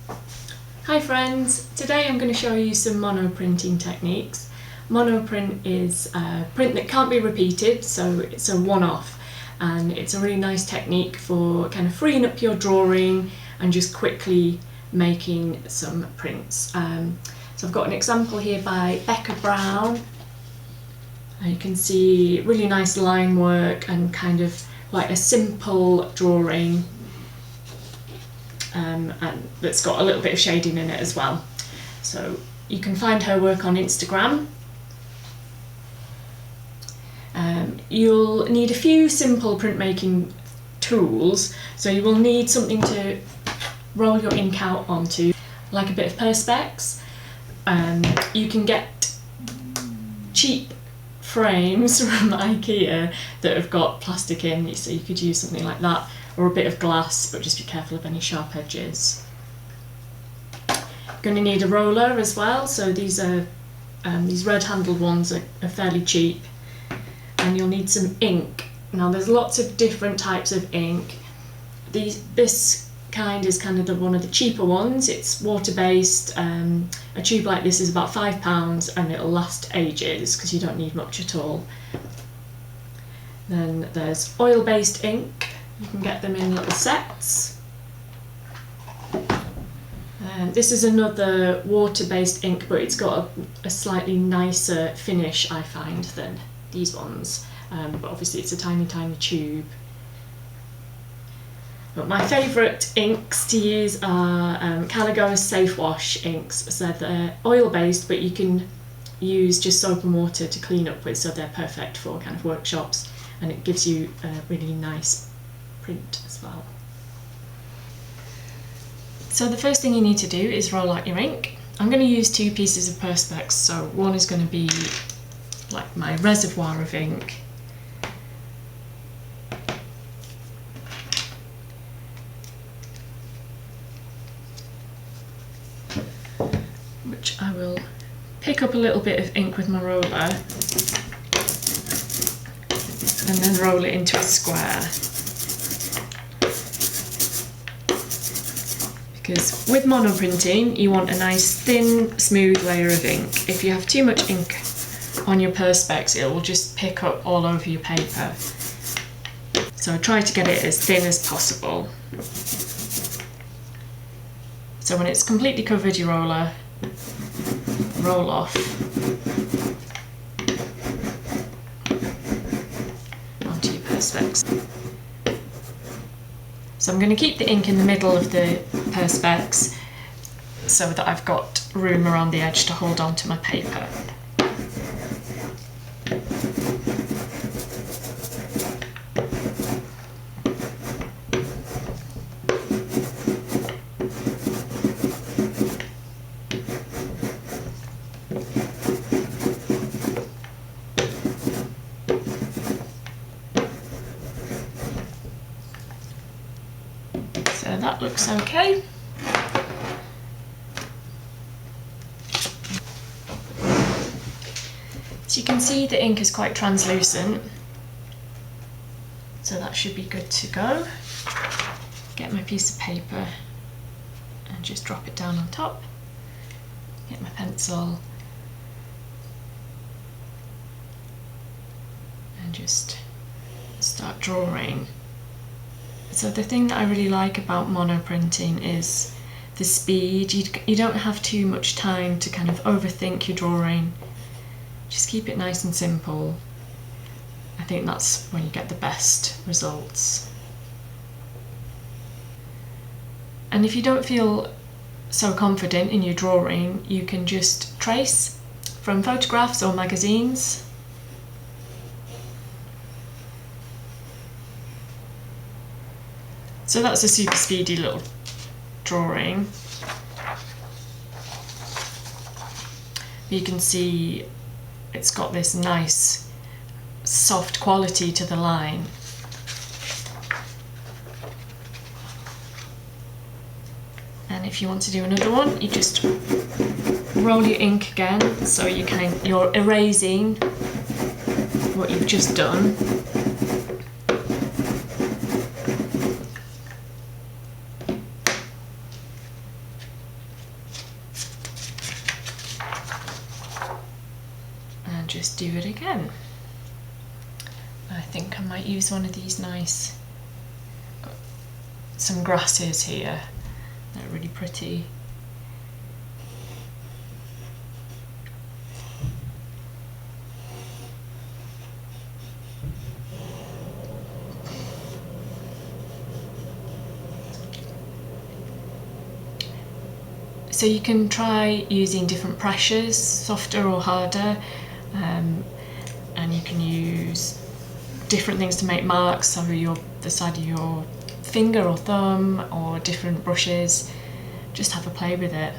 Hi friends, today I'm going to show you some monoprinting techniques. Monoprint is a print that can't be repeated, so it's a one-off, and it's a really nice technique for kind of freeing up your drawing and just quickly making some prints. So I've got an example here by Becca Brown. You can see really nice line work and kind of like a simple drawing. And that's got a little bit of shading in it as well. So you can find her work on Instagram. You'll need a few simple printmaking tools. So you will need something to roll your ink out onto, like a bit of Perspex. You can get cheap frames from IKEA that have got plastic in, so you could use something like that, or a bit of glass, but just be careful of any sharp edges. You're going to need a roller as well, so these red handled ones are fairly cheap, and you'll need some ink. Now there's lots of different types of ink. This kind is kind of one of the cheaper ones. It's water based. A tube like this is about £5 and it'll last ages because you don't need much at all. Then there's oil based ink. You can get them in little sets. This is another water-based ink, but it's got a slightly nicer finish, I find, than these ones. But obviously it's a tiny, tiny tube. But my favourite inks to use are Caligo's Safe Wash inks. So they're oil-based, but you can use just soap and water to clean up with, so they're perfect for kind of workshops, and it gives you a really nice print as well. So the first thing you need to do is roll out your ink. I'm going to use two pieces of Perspex, so one is going to be like my reservoir of ink, which I will pick up a little bit of ink with my roller and then roll it into a square. Because with monoprinting you want a nice thin, smooth layer of ink. If you have too much ink on your Perspex, it will just pick up all over your paper. So try to get it as thin as possible. So when it's completely covered your roller, roll off onto your Perspex. So I'm going to keep the ink in the middle of the Perspex so that I've got room around the edge to hold on to my paper. So that looks okay. So you can see the ink is quite translucent, so that should be good to go. Get my piece of paper and just drop it down on top. Get my pencil and just start drawing. So the thing that I really like about monoprinting is the speed. You don't have too much time to kind of overthink your drawing. Just keep it nice and simple. I think that's when you get the best results. And if you don't feel so confident in your drawing, you can just trace from photographs or magazines. So that's a super speedy little drawing. You can see it's got this nice soft quality to the line. And if you want to do another one, you just roll your ink again, so you're erasing what you've just done. just do it again. I think I might use one of these nice, got some grasses here, they're really pretty. So you can try using different pressures, softer or harder, and you can use different things to make marks, so the side of your finger or thumb, or different brushes. Just have a play with it.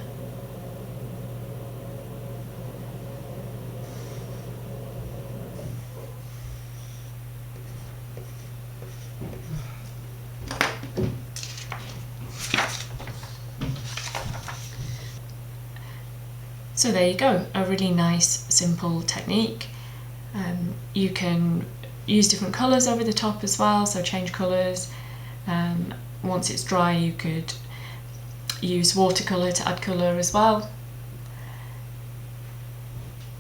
So there you go, a really nice simple technique. You can use different colours over the top as well, so change colours. Once it's dry you could use watercolour to add colour as well,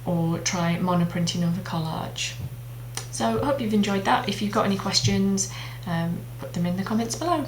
or try monoprinting over collage. So I hope you've enjoyed that. If you've got any questions, put them in the comments below.